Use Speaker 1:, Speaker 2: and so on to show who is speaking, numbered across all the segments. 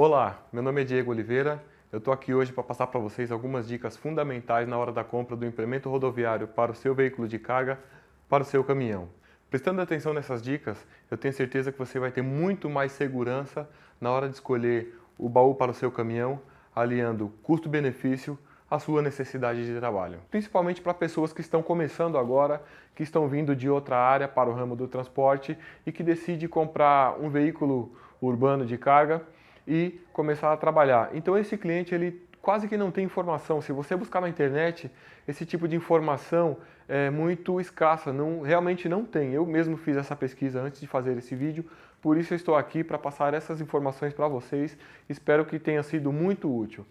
Speaker 1: Olá, meu nome é Diego Oliveira. Eu estou aqui hoje para passar para vocês algumas dicas fundamentais na hora da compra do implemento rodoviário para o seu veículo de carga, para o seu caminhão. Prestando atenção nessas dicas, eu tenho certeza que você vai ter muito mais segurança na hora de escolher o baú para o seu caminhão, aliando custo-benefício à sua necessidade de trabalho. Principalmente para pessoas que estão começando agora, que estão vindo de outra área para o ramo do transporte e que decidem comprar um veículo urbano de carga e começar a trabalhar. Então esse cliente ele quase que não tem informação. Se você buscar na internet, esse tipo de informação é muito escassa, realmente não tem. Eu mesmo fiz essa pesquisa antes de fazer esse vídeo, por isso eu estou aqui para passar essas informações para vocês. Espero que tenha sido muito útil.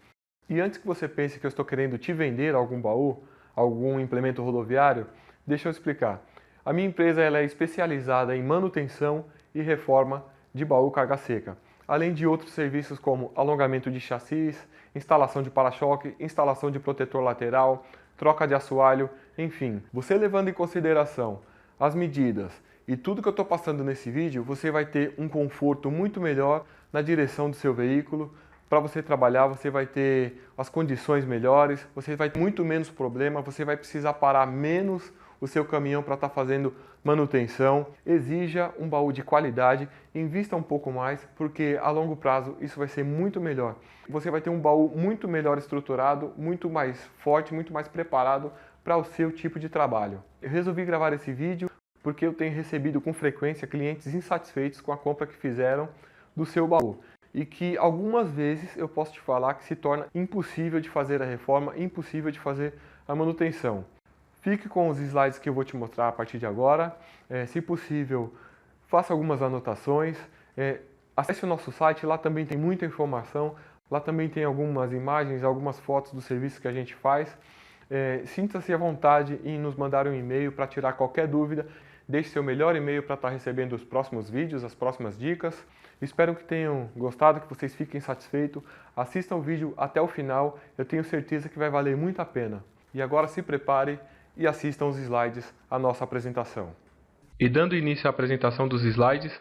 Speaker 1: E antes que você pense que eu estou querendo te vender algum baú, algum implemento rodoviário, deixa eu explicar. A minha empresa ela é especializada em manutenção e reforma de baú carga seca, além de outros serviços como alongamento de chassis, instalação de para-choque, instalação de protetor lateral, troca de assoalho, enfim. Você levando em consideração as medidas e tudo que eu estou passando nesse vídeo, você vai ter um conforto muito melhor na direção do seu veículo. Para você trabalhar, você vai ter as condições melhores, você vai ter muito menos problema, você vai precisar parar menos o seu caminhão para estar fazendo manutenção. Exija um baú de qualidade, invista um pouco mais, porque a longo prazo isso vai ser muito melhor. Você vai ter um baú muito melhor estruturado, muito mais forte, muito mais preparado para o seu tipo de trabalho. Eu resolvi gravar esse vídeo porque eu tenho recebido com frequência clientes insatisfeitos com a compra que fizeram do seu baú. E que algumas vezes eu posso te falar que se torna impossível de fazer a reforma, impossível de fazer a manutenção. Fique com os slides que eu vou te mostrar a partir de agora. Se possível, faça algumas anotações. Acesse o nosso site, lá também tem muita informação. Lá também tem algumas imagens, algumas fotos dos serviços que a gente faz. Sinta-se à vontade em nos mandar um e-mail para tirar qualquer dúvida. Deixe seu melhor e-mail para estar recebendo os próximos vídeos, as próximas dicas. Espero que tenham gostado, que vocês fiquem satisfeitos. Assistam o vídeo até o final, eu tenho certeza que vai valer muito a pena. E agora se prepare e assistam os slides à nossa apresentação. E dando início à apresentação dos slides,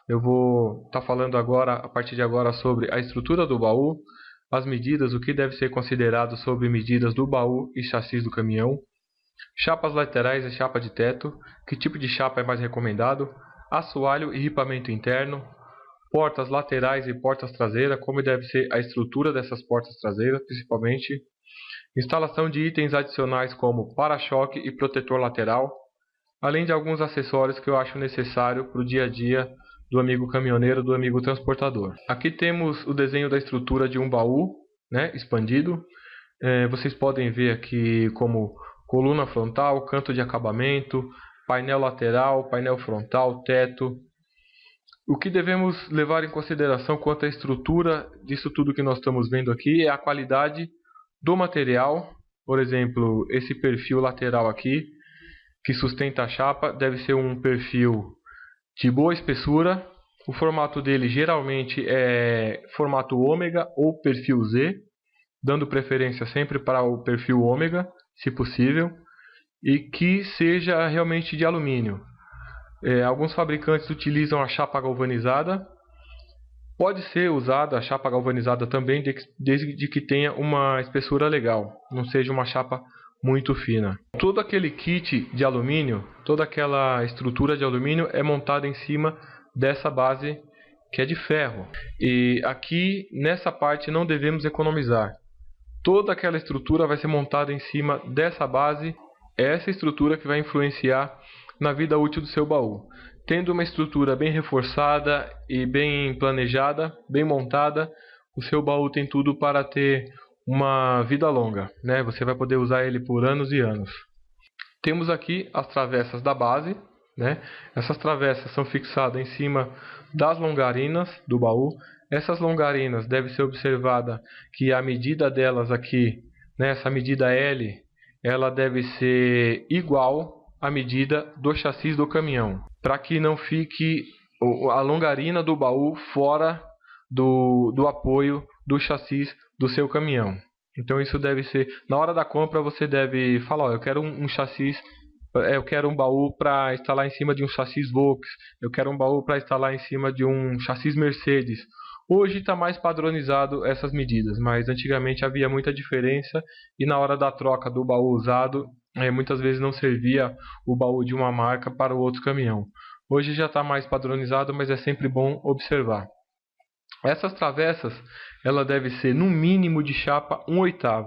Speaker 1: eu vou estar falando agora, a partir de agora, sobre a estrutura do baú, as medidas, o que deve ser considerado sobre medidas do baú e chassi do caminhão, chapas laterais e chapa de teto, que tipo de chapa é mais recomendado, assoalho e ripamento interno, portas laterais e portas traseiras, como deve ser a estrutura dessas portas traseiras, principalmente, instalação de itens adicionais como para-choque e protetor lateral, além de alguns acessórios que eu acho necessário para o dia a dia do amigo caminhoneiro, do amigo transportador. Aqui temos o desenho da estrutura de um baú, expandido. Vocês podem ver aqui como coluna frontal, canto de acabamento, painel lateral, painel frontal, teto. O que devemos levar em consideração quanto à estrutura disso tudo que nós estamos vendo aqui é a qualidade do material. Por exemplo, esse perfil lateral aqui, que sustenta a chapa, deve ser um perfil de boa espessura. O formato dele geralmente é formato ômega ou perfil Z, dando preferência sempre para o perfil ômega, se possível, e que seja realmente de alumínio. Alguns fabricantes utilizam a chapa galvanizada. Pode ser usada a chapa galvanizada também, desde que tenha uma espessura legal, não seja uma chapa muito fina. Todo aquele kit de alumínio, toda aquela estrutura de alumínio é montada em cima dessa base que é de ferro. E aqui nessa parte não devemos economizar. Toda aquela estrutura vai ser montada em cima dessa base. É essa estrutura que vai influenciar na vida útil do seu baú. Tendo uma estrutura bem reforçada e bem planejada, bem montada, o seu baú tem tudo para ter uma vida longa, Você vai poder usar ele por anos e anos. Temos aqui as travessas da base, Essas travessas são fixadas em cima das longarinas do baú. Essas longarinas devem ser observada que a medida delas aqui, essa medida L, ela deve ser igual à medida do chassi do caminhão, para que não fique a longarina do baú fora do apoio do chassi do seu caminhão. Então isso deve ser, na hora da compra você deve falar, eu quero um chassi, eu quero um baú para instalar em cima de um chassi Volks, eu quero um baú para instalar em cima de um chassi Mercedes, Hoje está mais padronizado essas medidas, mas antigamente havia muita diferença e na hora da troca do baú usado, muitas vezes não servia o baú de uma marca para o outro caminhão. Hoje já está mais padronizado, mas é sempre bom observar. Essas travessas, ela deve ser no mínimo de chapa 1/8.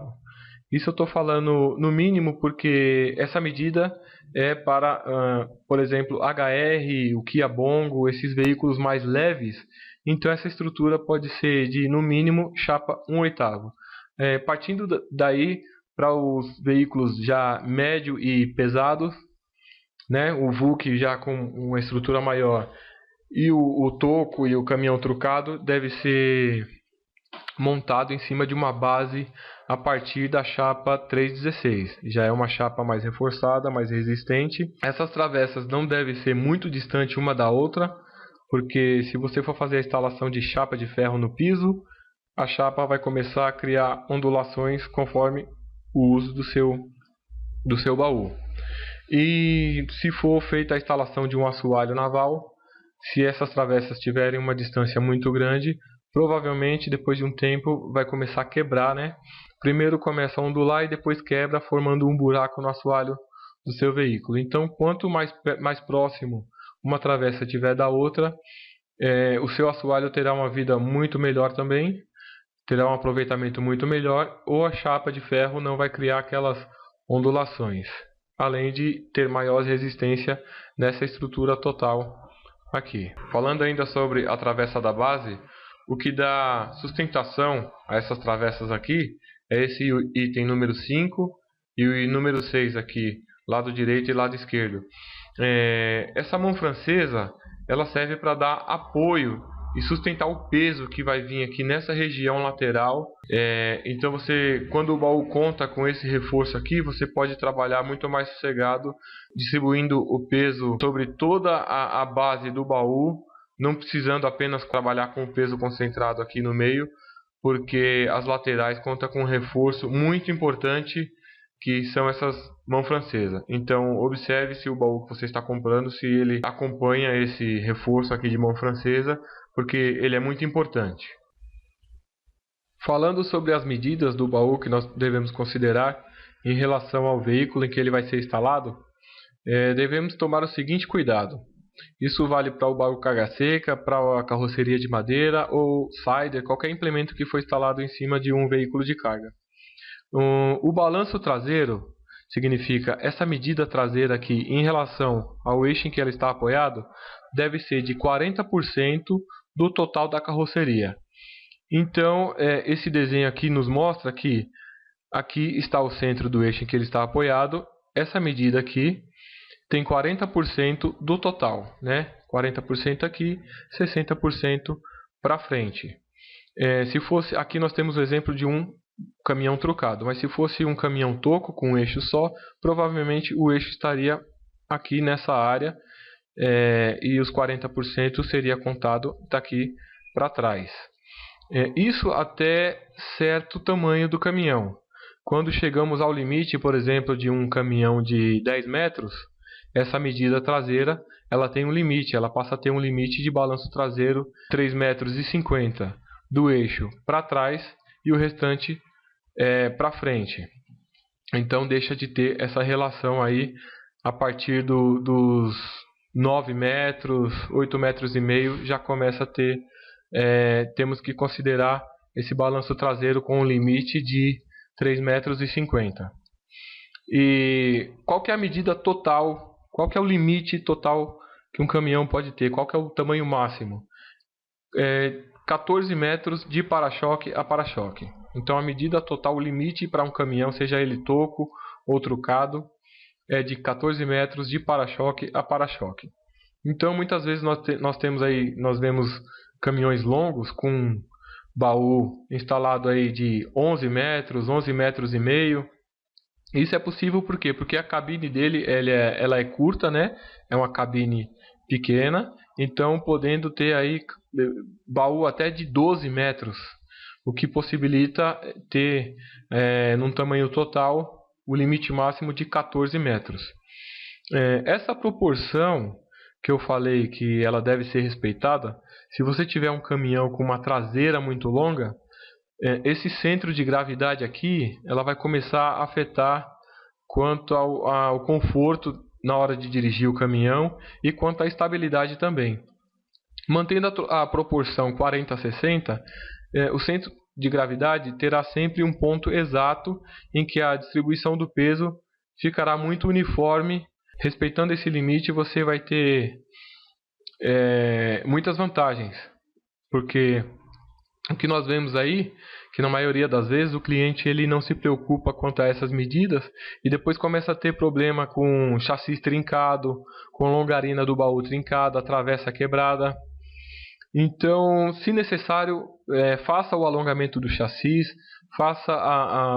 Speaker 1: Isso eu estou falando no mínimo porque essa medida é para, por exemplo, HR, o Kia Bongo, esses veículos mais leves. Então essa estrutura pode ser de no mínimo chapa 1/8. Partindo daí para os veículos já médio e pesados, né, o VUC já com uma estrutura maior e o toco e o caminhão trucado deve ser montado em cima de uma base a partir da chapa 316. Já é uma chapa mais reforçada, mais resistente. Essas travessas não devem ser muito distantes uma da outra, porque se você for fazer a instalação de chapa de ferro no piso, a chapa vai começar a criar ondulações conforme o uso do seu baú. E se for feita a instalação de um assoalho naval, se essas travessas tiverem uma distância muito grande, provavelmente depois de um tempo vai começar a quebrar, né? Primeiro começa a ondular e depois quebra, formando um buraco no assoalho do seu veículo. Então, quanto mais próximo uma travessa tiver da outra, o seu assoalho terá uma vida muito melhor também, terá um aproveitamento muito melhor, ou a chapa de ferro não vai criar aquelas ondulações, além de ter maior resistência nessa estrutura total aqui. Falando ainda sobre a travessa da base, o que dá sustentação a essas travessas aqui é esse item número 5 e o número 6 aqui, lado direito e lado esquerdo. Essa mão francesa, ela serve para dar apoio e sustentar o peso que vai vir aqui nessa região lateral. Então quando o baú conta com esse reforço aqui, você pode trabalhar muito mais sossegado, distribuindo o peso sobre toda a base do baú, não precisando apenas trabalhar com o peso concentrado aqui no meio, porque as laterais contam com um reforço muito importante, que são essas mãos francesas. Então observe se o baú que você está comprando, se ele acompanha esse reforço aqui de mão francesa, porque ele é muito importante. Falando sobre as medidas do baú que nós devemos considerar em relação ao veículo em que ele vai ser instalado, devemos tomar o seguinte cuidado. Isso vale para o baú carga seca, para a carroceria de madeira ou sider, qualquer implemento que for instalado em cima de um veículo de carga. O balanço traseiro significa essa medida traseira aqui em relação ao eixo em que ela está apoiado, deve ser de 40% do total da carroceria. Então, esse desenho aqui nos mostra que aqui está o centro do eixo em que ele está apoiado. Essa medida aqui tem 40% do total, né? 40% aqui, 60% para frente. Se fosse, aqui nós temos o exemplo de um caminhão trocado, mas se fosse um caminhão toco com um eixo só, provavelmente o eixo estaria aqui nessa área, e os 40% seria contado daqui para trás. Isso até certo tamanho do caminhão. Quando chegamos ao limite, por exemplo, de um caminhão de 10 metros, essa medida traseira ela tem um limite, ela passa a ter um limite de balanço traseiro 3,50 m do eixo para trás e o restante para frente. Então deixa de ter essa relação aí a partir dos 9 metros, 8 metros e meio, já começa a ter, temos que considerar esse balanço traseiro com um limite de 3,50 metros. E qual que é a medida total, qual que é o limite total que um caminhão pode ter, qual que é o tamanho máximo? 14 metros de para-choque a para-choque. Então a medida total, o limite para um caminhão, seja ele toco ou trucado, é de 14 metros de para-choque a para-choque. Então muitas vezes nós vemos caminhões longos com baú instalado aí de 11 metros, 11 metros e meio. Isso é possível por quê? Porque a cabine dele ela é curta, né? É uma cabine pequena, então podendo ter aí baú até de 12 metros, o que possibilita ter num tamanho total o limite máximo de 14 metros. Essa proporção que eu falei que ela deve ser respeitada, se você tiver um caminhão com uma traseira muito longa, esse centro de gravidade aqui, ela vai começar a afetar quanto ao conforto na hora de dirigir o caminhão e quanto à estabilidade também. Mantendo a proporção 40-60, o centro de gravidade terá sempre um ponto exato em que a distribuição do peso ficará muito uniforme. Respeitando esse limite, você vai ter muitas vantagens, porque o que nós vemos aí, que na maioria das vezes o cliente ele não se preocupa quanto a essas medidas e depois começa a ter problema com chassi trincado, com longarina do baú trincada, travessa quebrada. Então, se necessário, faça o alongamento do chassi, faça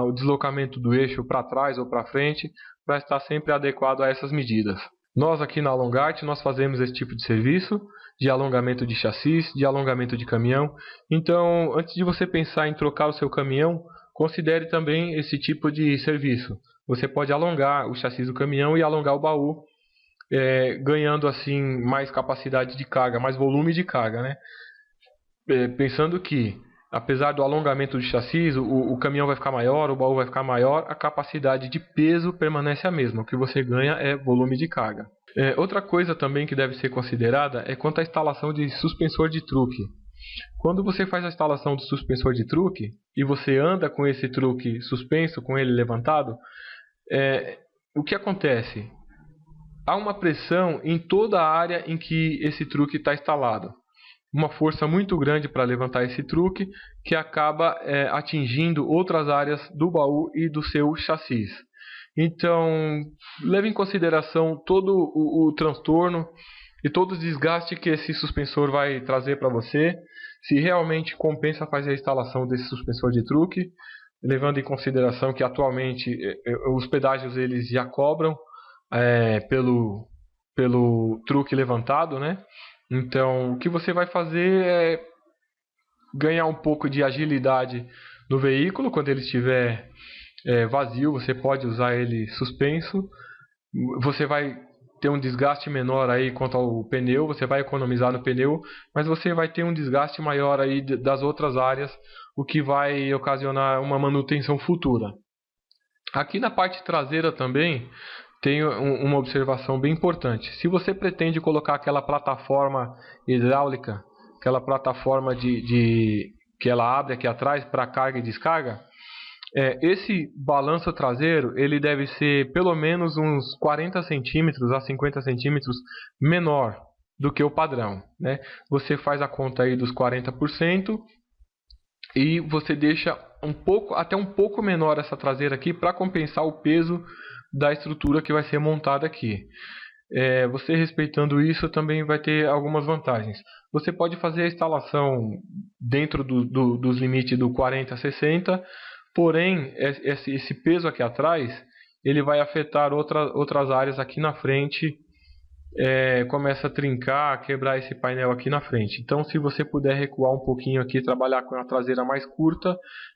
Speaker 1: o deslocamento do eixo para trás ou para frente, para estar sempre adequado a essas medidas. Nós aqui na Alongart, nós fazemos esse tipo de serviço, de alongamento de chassi, de alongamento de caminhão. Então, antes de você pensar em trocar o seu caminhão, considere também esse tipo de serviço. Você pode alongar o chassi do caminhão e alongar o baú, ganhando assim mais capacidade de carga, mais volume de carga, né? Pensando que, apesar do alongamento do chassi, o caminhão vai ficar maior, o baú vai ficar maior, a capacidade de peso permanece a mesma. O que você ganha é volume de carga. Outra coisa também que deve ser considerada é quanto à instalação de suspensor de truque. Quando você faz a instalação do suspensor de truque e você anda com esse truque suspenso, com ele levantado, o que acontece? Há uma pressão em toda a área em que esse truque está instalado. Uma força muito grande para levantar esse truque que acaba atingindo outras áreas do baú e do seu chassi. Então, leve em consideração todo o transtorno e todo o desgaste que esse suspensor vai trazer para você, se realmente compensa fazer a instalação desse suspensor de truque, levando em consideração que atualmente os pedágios eles já cobram pelo truque levantado, né? Então, o que você vai fazer é ganhar um pouco de agilidade no veículo. Quando ele estiver vazio, você pode usar ele suspenso. Você vai ter um desgaste menor aí quanto ao pneu, você vai economizar no pneu, mas você vai ter um desgaste maior aí das outras áreas, o que vai ocasionar uma manutenção futura. Aqui na parte traseira também tem uma observação bem importante. Se você pretende colocar aquela plataforma hidráulica, aquela plataforma que ela abre aqui atrás para carga e descarga, esse balanço traseiro ele deve ser pelo menos uns 40 centímetros a 50 centímetros menor do que o padrão, né? Você faz a conta aí dos 40% e você deixa até um pouco menor essa traseira aqui para compensar o peso da estrutura que vai ser montada aqui. Você respeitando isso também vai ter algumas vantagens. Você pode fazer a instalação dentro dos limites do 40 a 60, porém esse peso aqui atrás ele vai afetar outras áreas aqui na frente, começa a trincar, quebrar esse painel aqui na frente. Então, se você puder recuar um pouquinho aqui, trabalhar com a traseira mais curta,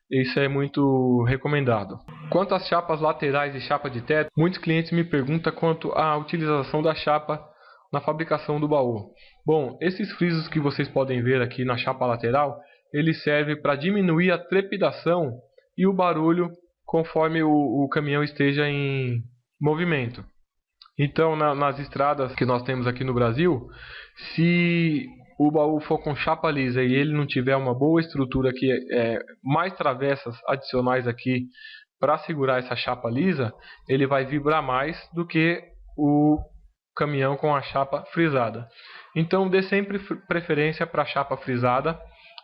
Speaker 1: isso é muito recomendado. Quanto às chapas laterais e chapa de teto, muitos clientes me perguntam quanto à utilização da chapa na fabricação do baú. Bom, esses frisos que vocês podem ver aqui na chapa lateral, ele serve para diminuir a trepidação e o barulho conforme o caminhão esteja em movimento. Então, nas estradas que nós temos aqui no Brasil, se o baú for com chapa lisa e ele não tiver uma boa estrutura aqui, mais travessas adicionais aqui para segurar essa chapa lisa, ele vai vibrar mais do que o caminhão com a chapa frisada. Então, dê sempre preferência para a chapa frisada,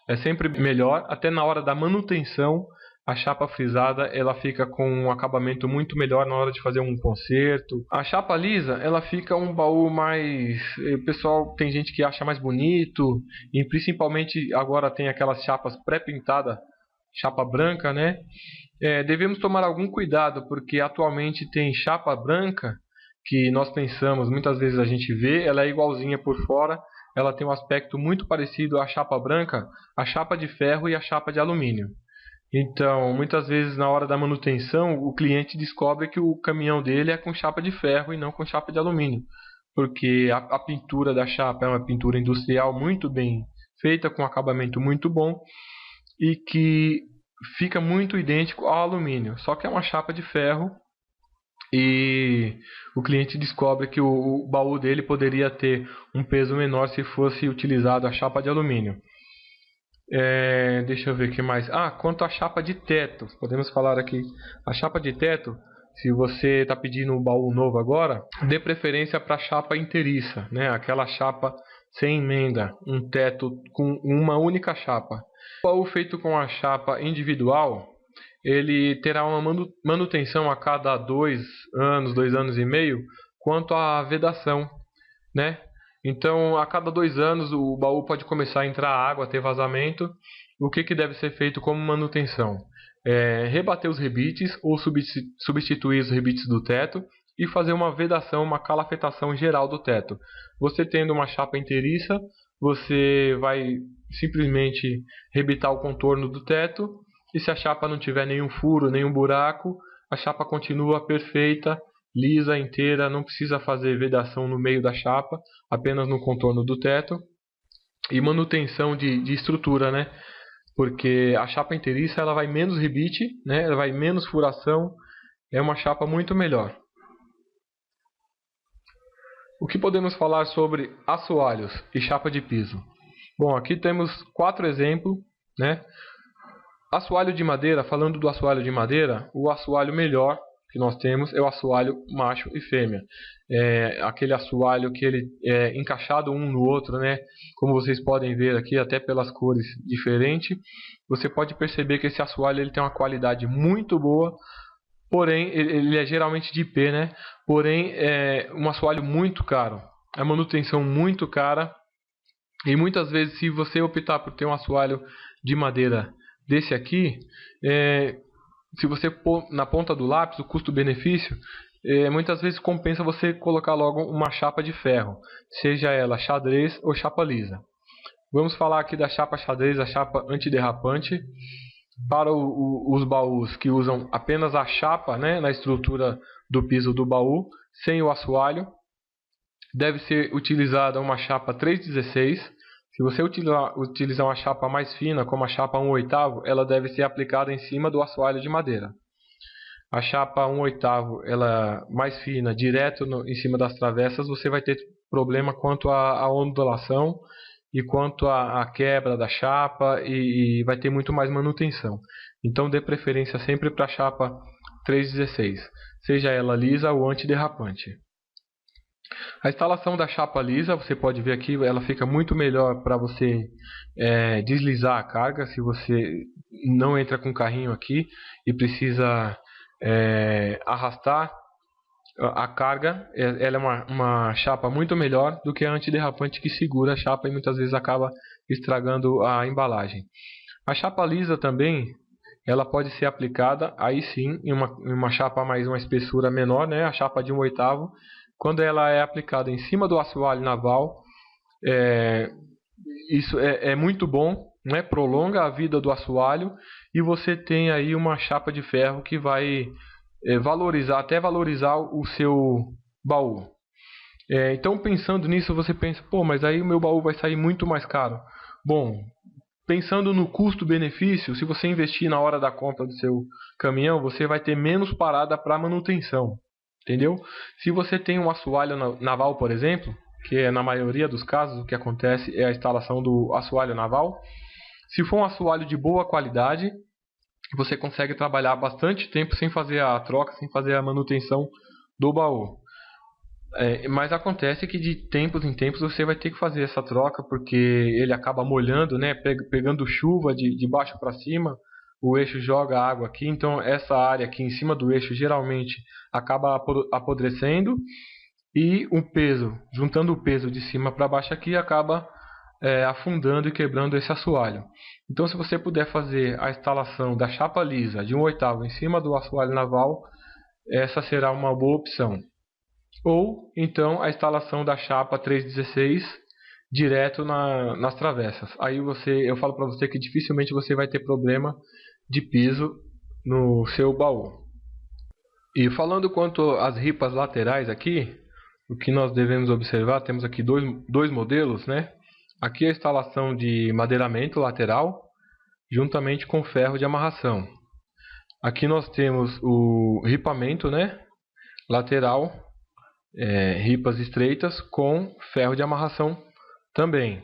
Speaker 1: é sempre melhor, até na hora da manutenção. A chapa frisada ela fica com um acabamento muito melhor na hora de fazer um conserto. A chapa lisa ela fica um baú mais... O pessoal tem gente que acha mais bonito. E principalmente agora tem aquelas chapas pré-pintadas, chapa branca, né? Devemos tomar algum cuidado porque atualmente tem chapa branca que nós pensamos, muitas vezes a gente vê, ela é igualzinha por fora. Ela tem um aspecto muito parecido à chapa branca, a chapa de ferro e a chapa de alumínio. Então, muitas vezes na hora da manutenção, o cliente descobre que o caminhão dele é com chapa de ferro e não com chapa de alumínio.
Speaker 2: porque a pintura da chapa é uma pintura industrial muito bem feita, com acabamento muito bom e que fica muito idêntico ao alumínio, só que é uma chapa de ferro e o cliente descobre que o baú dele poderia ter um peso menor se fosse utilizado a chapa de alumínio. Deixa eu ver o que mais. Quanto à chapa de teto, podemos falar aqui. A chapa de teto, se você está pedindo um baú novo agora, dê preferência para a chapa inteiriça, né? Aquela chapa sem emenda, um teto com uma única chapa. O baú feito com a chapa individual, ele terá uma manutenção a cada 2 anos, 2 anos e meio, quanto à vedação, né? Então, a cada 2 anos, o baú pode começar a entrar água, ter vazamento. O que deve ser feito como manutenção? Rebater os rebites ou substituir os rebites do teto e fazer uma vedação, uma calafetação geral do teto. Você tendo uma chapa inteiriça, você vai simplesmente rebitar o contorno do teto e se a chapa não tiver nenhum furo, nenhum buraco, a chapa continua perfeita, lisa, inteira, não precisa fazer vedação no meio da chapa, apenas no contorno do teto. E manutenção de estrutura, né? Porque a chapa inteiriça ela vai menos rebite, né? Ela vai menos furação, é uma chapa muito melhor. O que podemos falar sobre assoalhos e chapa de piso? Bom, aqui temos 4 exemplos, né? Assoalho de madeira, falando do assoalho de madeira, o assoalho melhor que nós temos é o assoalho macho e fêmea. Aquele assoalho que ele é encaixado um no outro, né? Como vocês podem ver aqui, até pelas cores diferentes, você pode perceber que esse assoalho ele tem uma qualidade muito boa, porém ele é geralmente de IP, né? Porém é um assoalho muito caro, a manutenção muito cara, e muitas vezes se você optar por ter um assoalho de madeira desse aqui, se você pôr na ponta do lápis o custo-benefício, muitas vezes compensa você colocar logo uma chapa de ferro, seja ela xadrez ou chapa lisa. Vamos falar aqui da chapa xadrez, a chapa antiderrapante. Para os baús que usam apenas a chapa, né, na estrutura do piso do baú, sem o assoalho, deve ser utilizada uma chapa 316. Se você utilizar uma chapa mais fina, como a chapa 1/8, ela deve ser aplicada em cima do assoalho de madeira. A chapa 1/8, ela mais fina, direto em cima das travessas, você vai ter problema quanto à ondulação e quanto à quebra da chapa e vai ter muito mais manutenção. Então dê preferência sempre para a chapa 316, seja ela lisa ou antiderrapante. A instalação da chapa lisa, você pode ver aqui, ela fica muito melhor para você deslizar a carga, se você não entra com o carrinho aqui e precisa arrastar a carga, ela é uma chapa muito melhor do que a antiderrapante que segura a chapa e muitas vezes acaba estragando a embalagem. A chapa lisa também, ela pode ser aplicada aí sim em uma chapa mais uma espessura menor, né, a chapa de 1/8, quando ela é aplicada em cima do assoalho naval, isso é muito bom, né? Prolonga a vida do assoalho e você tem aí uma chapa de ferro que vai até valorizar o seu baú. Então pensando nisso você pensa, pô, mas aí o meu baú vai sair muito mais caro. Bom, pensando no custo-benefício, se você investir na hora da compra do seu caminhão, você vai ter menos parada para manutenção. Entendeu? Se você tem um assoalho naval, por exemplo, que na maioria dos casos o que acontece é a instalação do assoalho naval, se for um assoalho de boa qualidade, você consegue trabalhar bastante tempo sem fazer a troca, sem fazer a manutenção do baú. Mas acontece que de tempos em tempos você vai ter que fazer essa troca, porque ele acaba molhando, né, pegando chuva de baixo para cima, o eixo joga água aqui, então essa área aqui em cima do eixo geralmente acaba apodrecendo e o peso, juntando o peso de cima para baixo aqui, acaba afundando e quebrando esse assoalho. Então se você puder fazer a instalação da chapa lisa de 1/8 em cima do assoalho naval, essa será uma boa opção. Ou então a instalação da chapa 316 direto nas travessas. Aí eu falo para você que dificilmente você vai ter problema de piso no seu baú. E falando quanto às ripas laterais aqui, o que nós devemos observar, temos aqui dois modelos, né? Aqui a instalação de madeiramento lateral, juntamente com ferro de amarração. Aqui nós temos o ripamento, né? Lateral, ripas estreitas com ferro de amarração também.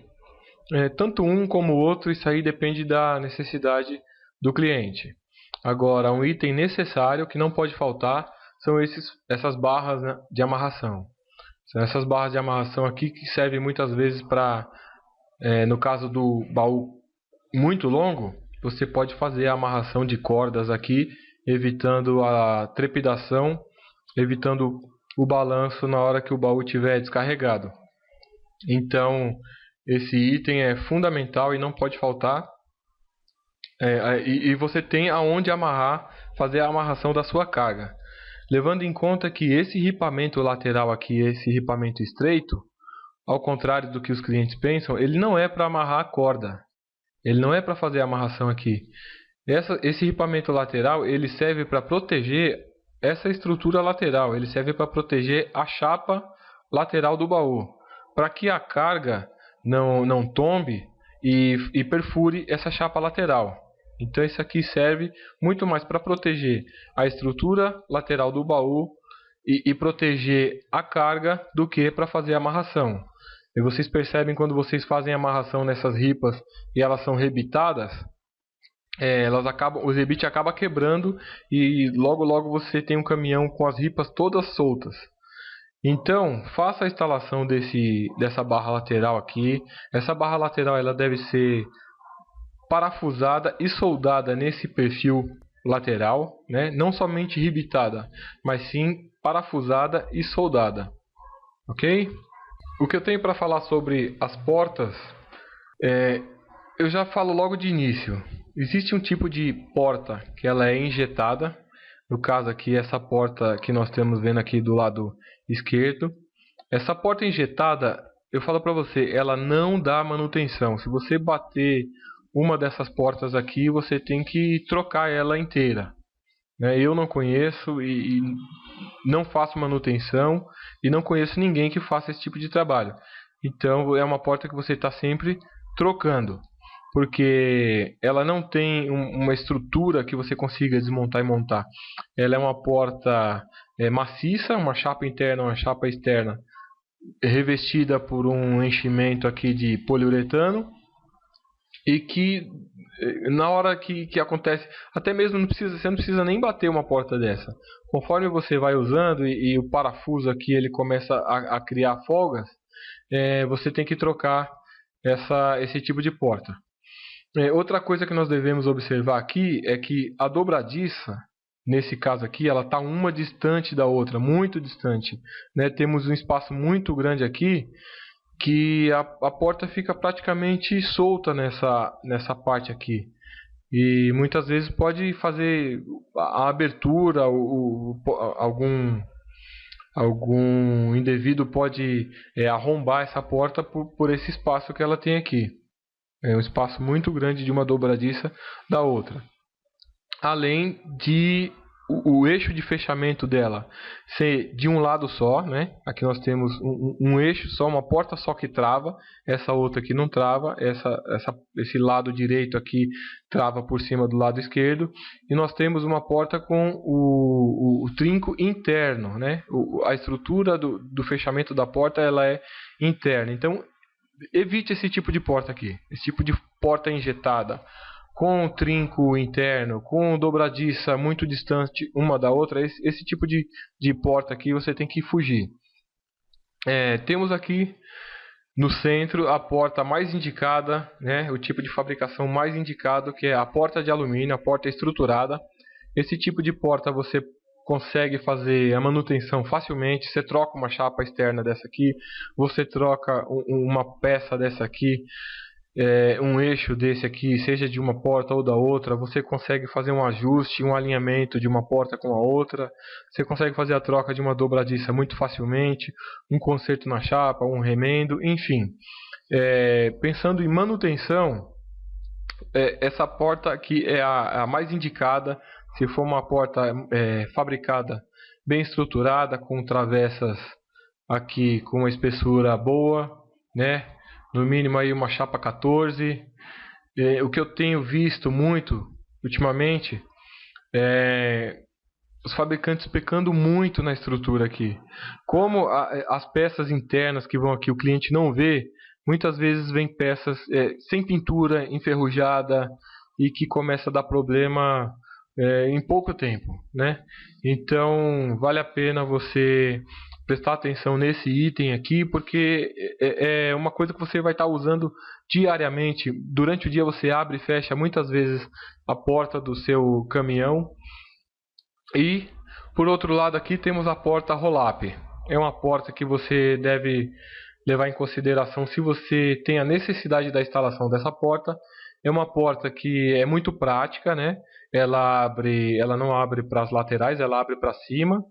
Speaker 2: Tanto um como o outro, isso aí depende da necessidade do cliente. Agora, um item necessário que não pode faltar são essas barras, né, de amarração. São essas barras de amarração aqui que servem muitas vezes para, no caso do baú muito longo, você pode fazer a amarração de cordas aqui, evitando a trepidação, evitando o balanço na hora que o baú estiver descarregado. Então, esse item é fundamental e não pode faltar. E você tem aonde amarrar, fazer a amarração da sua carga. Levando em conta que esse ripamento lateral aqui, esse ripamento estreito, ao contrário do que os clientes pensam, ele não é para amarrar a corda. Ele não é para fazer a amarração aqui. Esse ripamento lateral, ele serve para proteger essa estrutura lateral. Ele serve para proteger a chapa lateral do baú, para que a carga não tombe e perfure essa chapa lateral. Então isso aqui serve muito mais para proteger a estrutura lateral do baú e proteger a carga do que para fazer a amarração. E vocês percebem quando vocês fazem a amarração nessas ripas e elas são rebitadas, o rebite acaba quebrando e logo você tem um caminhão com as ripas todas soltas. Então, faça a instalação dessa barra lateral aqui. Essa barra lateral ela deve ser parafusada e soldada nesse perfil lateral, né? Não somente ribitada, mas sim parafusada e soldada. Ok? O que eu tenho para falar sobre as portas, eu já falo logo de início. Existe um tipo de porta que ela é injetada. No caso aqui, essa porta que nós estamos vendo aqui do lado esquerdo. Essa porta injetada, eu falo para você, ela não dá manutenção. Se você bater uma dessas portas aqui, você tem que trocar ela inteira. Eu não conheço e não faço manutenção e não conheço ninguém que faça esse tipo de trabalho. Então é uma porta que você está sempre trocando, porque ela não tem uma estrutura que você consiga desmontar e montar. Ela é uma porta maciça, uma chapa interna, uma chapa externa, revestida por um enchimento aqui de poliuretano, e que na hora que acontece, até mesmo você não precisa nem bater uma porta dessa. Conforme você vai usando e o parafuso aqui ele começa a criar folgas, você tem que trocar esse tipo de porta. Outra coisa que nós devemos observar aqui é que a dobradiça, nesse caso aqui, ela está uma distante da outra, muito distante, né? Temos um espaço muito grande aqui, que a porta fica praticamente solta nessa parte aqui. E muitas vezes pode fazer a abertura, algum indevido pode arrombar essa porta por esse espaço que ela tem aqui. É um espaço muito grande de uma dobradiça da outra. Além de o eixo de fechamento dela ser de um lado só, né? Aqui nós temos um eixo só, uma porta só que trava, essa outra aqui não trava, esse lado direito aqui trava por cima do lado esquerdo, e nós temos uma porta com o trinco interno, né? A estrutura do fechamento da porta ela é interna, então evite esse tipo de porta aqui, esse tipo de porta injetada, com trinco interno, com dobradiça muito distante uma da outra. Esse tipo de porta aqui você tem que fugir. Temos aqui no centro a porta mais indicada, né, o tipo de fabricação mais indicado, que é a porta de alumínio, a porta estruturada. Esse tipo de porta você consegue fazer a manutenção facilmente. Você troca uma chapa externa dessa aqui, você troca uma peça dessa aqui, um eixo desse aqui, seja de uma porta ou da outra, você consegue fazer um ajuste, um alinhamento de uma porta com a outra, você consegue fazer a troca de uma dobradiça muito facilmente, um conserto na chapa, um remendo, enfim. Pensando em manutenção, essa porta aqui é a mais indicada. Se for uma porta fabricada bem estruturada, com travessas aqui com uma espessura boa, né? No mínimo aí uma chapa 14. O que eu tenho visto muito ultimamente é os fabricantes pecando muito na estrutura aqui. Como as peças internas que vão aqui o cliente não vê, muitas vezes vem peças sem pintura, enferrujada e que começa a dar problema em pouco tempo, né? Então vale a pena você prestar atenção nesse item aqui, porque é uma coisa que você vai estar usando diariamente. Durante o dia você abre e fecha muitas vezes a porta do seu caminhão. E por outro lado aqui temos a porta roll-up. É uma porta que você deve levar em consideração se você tem a necessidade da instalação dessa porta. É uma porta que é muito prática, né? Ela não abre para as laterais, ela abre para cima.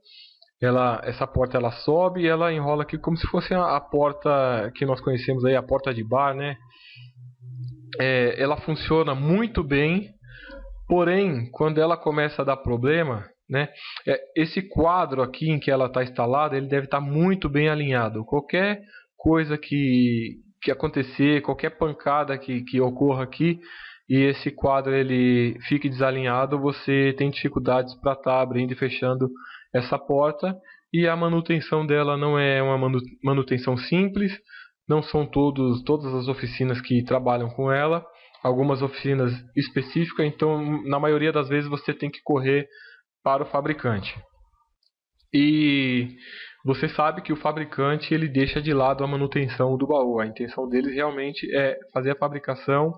Speaker 2: Essa porta ela sobe e ela enrola aqui como se fosse a porta que nós conhecemos aí, a porta de bar, né? Ela funciona muito bem, porém, quando ela começa a dar problema, né? Esse quadro aqui em que ela está instalada, ele deve estar muito bem alinhado. Qualquer coisa que acontecer, qualquer pancada que ocorra aqui e esse quadro ele fique desalinhado, você tem dificuldades para estar abrindo e fechando essa porta. E a manutenção dela não é uma manutenção simples, não são todas as oficinas que trabalham com ela, algumas oficinas específicas, então na maioria das vezes você tem que correr para o fabricante. E você sabe que o fabricante ele deixa de lado a manutenção do baú. A intenção deles realmente é fazer a fabricação.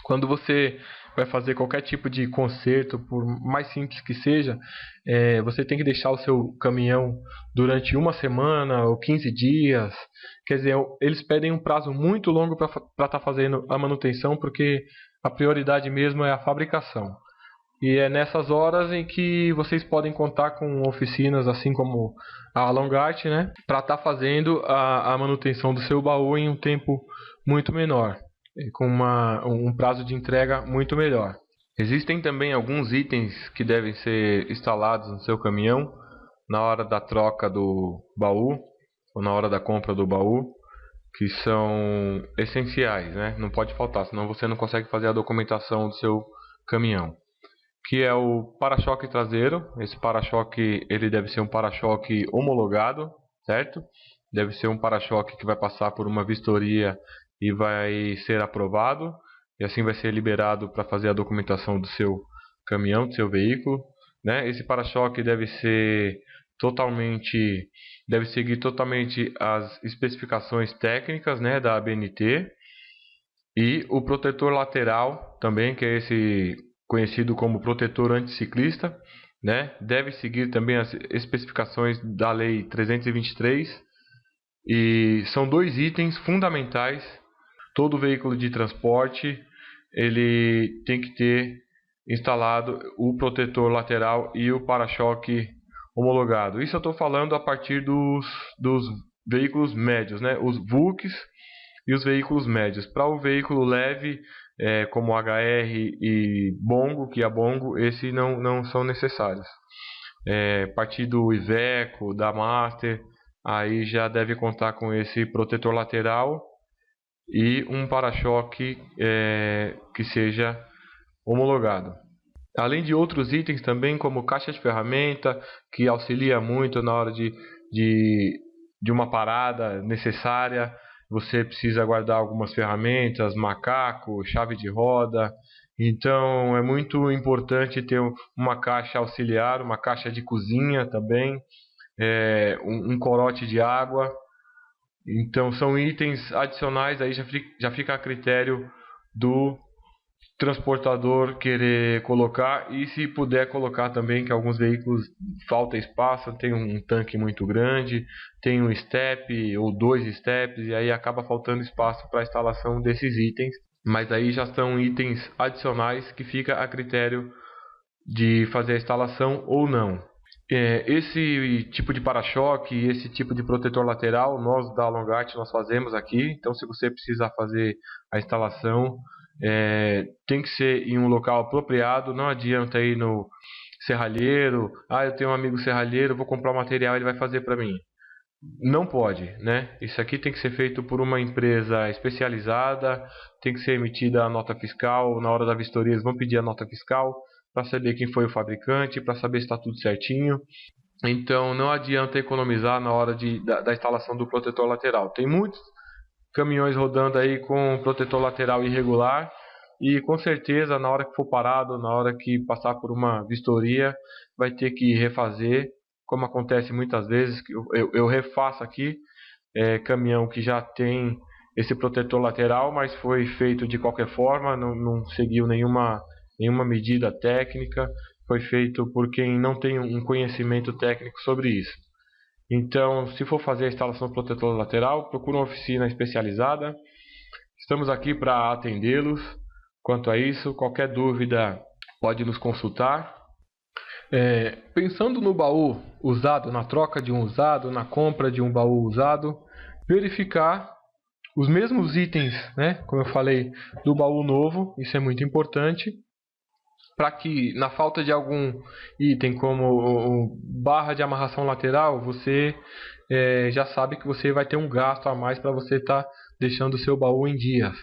Speaker 2: Quando você vai fazer qualquer tipo de conserto, por mais simples que seja, você tem que deixar o seu caminhão durante uma semana ou 15 dias. Quer dizer, eles pedem um prazo muito longo para estar fazendo a manutenção, porque a prioridade mesmo é a fabricação. E é nessas horas em que vocês podem contar com oficinas assim como a Longart, né, para estar fazendo a manutenção do seu baú em um tempo muito menor, com um prazo de entrega muito melhor. Existem também alguns itens que devem ser instalados no seu caminhão na hora da troca do baú ou na hora da compra do baú, que são essenciais, né? Não pode faltar, senão você não consegue fazer a documentação do seu caminhão. Que é o para-choque traseiro. Esse para-choque ele deve ser um para-choque homologado, certo? Deve ser um para-choque que vai passar por uma vistoria e vai ser aprovado, e assim vai ser liberado para fazer a documentação do seu caminhão, do seu veículo, né? Esse para-choque deve seguir totalmente as especificações técnicas, né, da ABNT, e o protetor lateral também, que é esse conhecido como protetor anticiclista, né? Deve seguir também as especificações da Lei 323, e são dois itens fundamentais. Todo veículo de transporte ele tem que ter instalado o protetor lateral e o para-choque homologado. Isso eu estou falando a partir dos veículos médios, né? Os VUCs e os veículos médios. Para o veículo leve, como HR e Bongo, que a Bongo, esses não são necessários. A partir do Iveco, da Master, aí já deve contar com esse protetor lateral e um para-choque que seja homologado. Além de outros itens também, como caixa de ferramenta, que auxilia muito na hora de uma parada necessária. Você precisa guardar algumas ferramentas, macaco, chave de roda. Então é muito importante ter uma caixa auxiliar, uma caixa de cozinha também, um corote de água. Então são itens adicionais, aí já fica a critério do transportador querer colocar, e se puder colocar também, que alguns veículos falta espaço, tem um tanque muito grande, tem um step ou dois steps, e aí acaba faltando espaço para a instalação desses itens, mas aí já são itens adicionais que fica a critério de fazer a instalação ou não. Esse tipo de para-choque, esse tipo de protetor lateral, nós da Longart nós fazemos aqui. Então se você precisar fazer a instalação, tem que ser em um local apropriado. Não adianta ir no serralheiro. Eu tenho um amigo serralheiro, vou comprar o material, ele vai fazer para mim. não pode, né? Isso aqui tem que ser feito por uma empresa especializada, tem que ser emitida a nota fiscal. Na hora da vistoria eles vão pedir a nota fiscal para saber quem foi o fabricante, para saber se está tudo certinho. Então não adianta economizar na hora da instalação do protetor lateral. Tem muitos caminhões rodando aí com protetor lateral irregular e com certeza na hora que for parado, na hora que passar por uma vistoria, vai ter que refazer, como acontece muitas vezes. Eu refaço aqui caminhão que já tem esse protetor lateral, mas foi feito de qualquer forma, não seguiu nenhuma medida técnica, foi feito por quem não tem um conhecimento técnico sobre isso. Então, se for fazer a instalação do protetor lateral, procure uma oficina especializada. Estamos aqui para atendê-los quanto a isso. Qualquer dúvida pode nos consultar. Pensando no baú usado, na troca de um usado, na compra de um baú usado, verificar os mesmos itens, né, como eu falei, do baú novo. Isso é muito importante, para que na falta de algum item como barra de amarração lateral, você já sabe que você vai ter um gasto a mais para você estar deixando o seu baú em dias.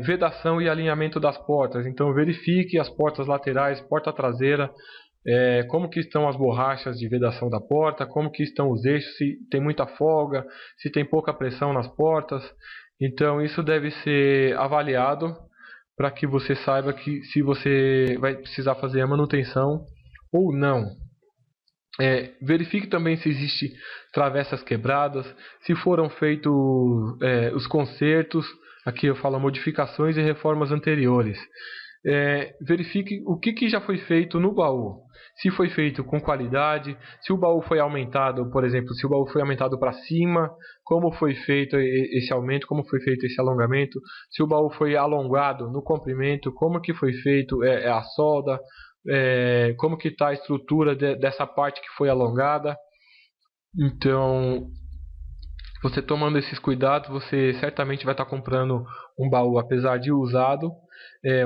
Speaker 2: Vedação e alinhamento das portas. Então verifique as portas laterais, porta traseira, como que estão as borrachas de vedação da porta, como que estão os eixos, se tem muita folga, se tem pouca pressão nas portas. Então isso deve ser avaliado para que você saiba que se você vai precisar fazer a manutenção ou não. Verifique também se existe travessas quebradas, se foram feitos os consertos. Aqui eu falo modificações e reformas anteriores. Verifique o que já foi feito no baú. Se foi feito com qualidade, se o baú foi aumentado, por exemplo, se o baú foi aumentado para cima, como foi feito esse aumento, como foi feito esse alongamento, se o baú foi alongado no comprimento, como que foi feito a solda, como que está a estrutura dessa parte que foi alongada. Então, você tomando esses cuidados, você certamente vai estar comprando um baú, apesar de usado,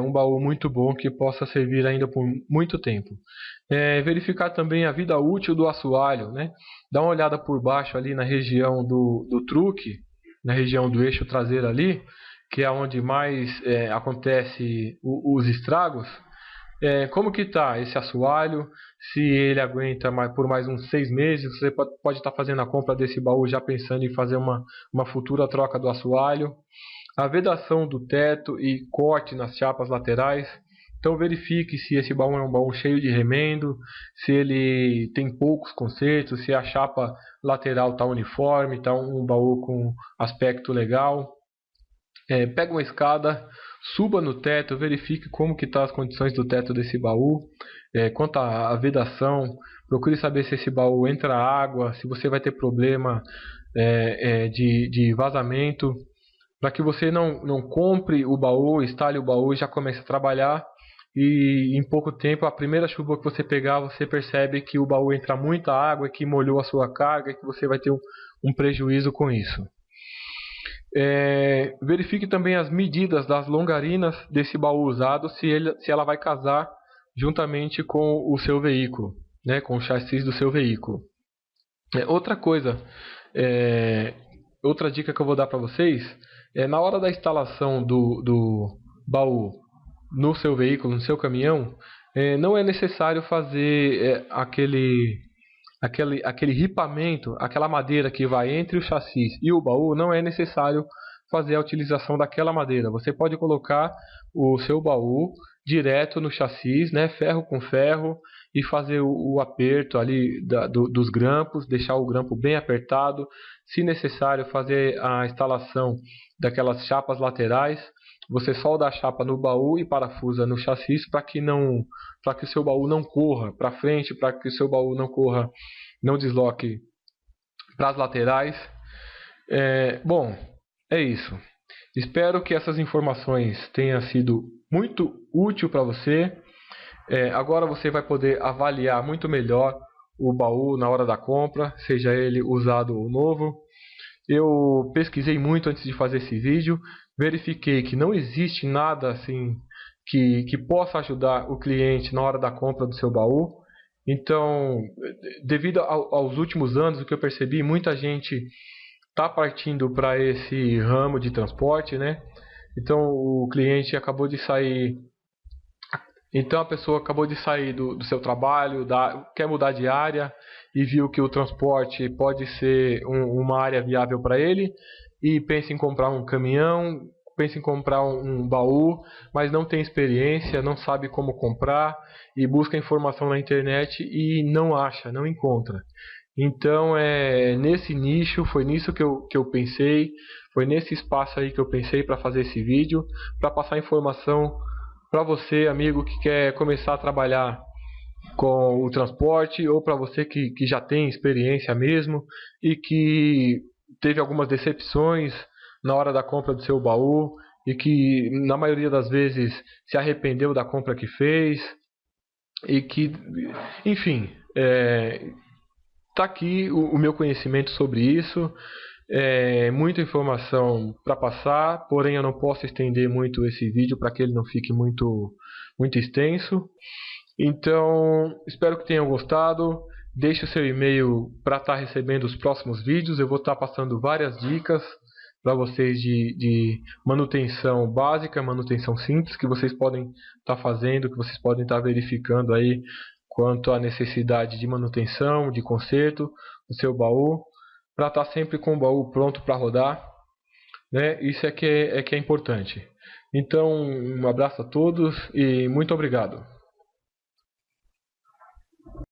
Speaker 2: um baú muito bom que possa servir ainda por muito tempo. Verificar também a vida útil do assoalho, né? Dá uma olhada por baixo ali na região do truque, na região do eixo traseiro ali, que é onde mais acontece os estragos. Como que está esse assoalho? Se ele aguenta por mais uns 6 meses, você pode estar fazendo a compra desse baú já pensando em fazer uma futura troca do assoalho. A vedação do teto e corte nas chapas laterais. Então verifique se esse baú é um baú cheio de remendo, se ele tem poucos consertos, se a chapa lateral está uniforme, está um baú com aspecto legal. Pega uma escada, suba no teto, verifique como que estão as condições do teto desse baú. Quanto à vedação, procure saber se esse baú entra água, se você vai ter problema de vazamento, para que você não compre o baú, instale o baú e já comece a trabalhar. E em pouco tempo, a primeira chuva que você pegar, você percebe que o baú entra muita água, que molhou a sua carga e que você vai ter um prejuízo com isso. Verifique também as medidas das longarinas desse baú usado, se ela vai casar juntamente com o seu veículo, né, com o chassi do seu veículo. Outra coisa, outra dica que eu vou dar para vocês, na hora da instalação do baú no seu veículo, no seu caminhão, não é necessário fazer aquele ripamento, aquela madeira que vai entre o chassi e o baú. Não é necessário fazer a utilização daquela madeira. Você pode colocar o seu baú direto no chassi, né, ferro com ferro, e fazer o aperto ali dos grampos, deixar o grampo bem apertado. Se necessário, fazer a instalação daquelas chapas laterais. Você solda a chapa no baú e parafusa no chassi para que o seu baú não corra para frente, para que o seu baú não desloque para as laterais. Bom, é isso. Espero que essas informações tenham sido muito útil para você. Agora você vai poder avaliar muito melhor o baú na hora da compra, seja ele usado ou novo. Eu pesquisei muito antes de fazer esse vídeo, verifiquei que não existe nada assim que possa ajudar o cliente na hora da compra do seu baú. Então, devido aos últimos anos, o que eu percebi, muita gente está partindo para esse ramo de transporte, né? Então o cliente acabou de sair, então a pessoa acabou de sair do seu trabalho, quer mudar de área e viu que o transporte pode ser uma área viável para ele e pensa em comprar um caminhão, pensa em comprar um baú, mas não tem experiência, não sabe como comprar e busca informação na internet e não acha, não encontra. Então, nesse nicho, foi nisso que eu pensei, foi nesse espaço aí que eu pensei para fazer esse vídeo, para passar informação para você, amigo, que quer começar a trabalhar com o transporte, ou para você que já tem experiência mesmo e que teve algumas decepções na hora da compra do seu baú e que, na maioria das vezes, se arrependeu da compra que fez e que, enfim, tá aqui o meu conhecimento sobre isso. Muita informação para passar, porém eu não posso estender muito esse vídeo para que ele não fique muito extenso. Então, espero que tenham gostado. Deixe o seu e-mail para estar recebendo os próximos vídeos. Eu vou estar passando várias dicas para vocês de manutenção básica, manutenção simples, que vocês podem estar fazendo, que vocês podem estar verificando aí quanto à necessidade de manutenção, de conserto do seu baú, para estar sempre com o baú pronto para rodar, né? Isso é que é importante. Então, um abraço a todos e muito obrigado.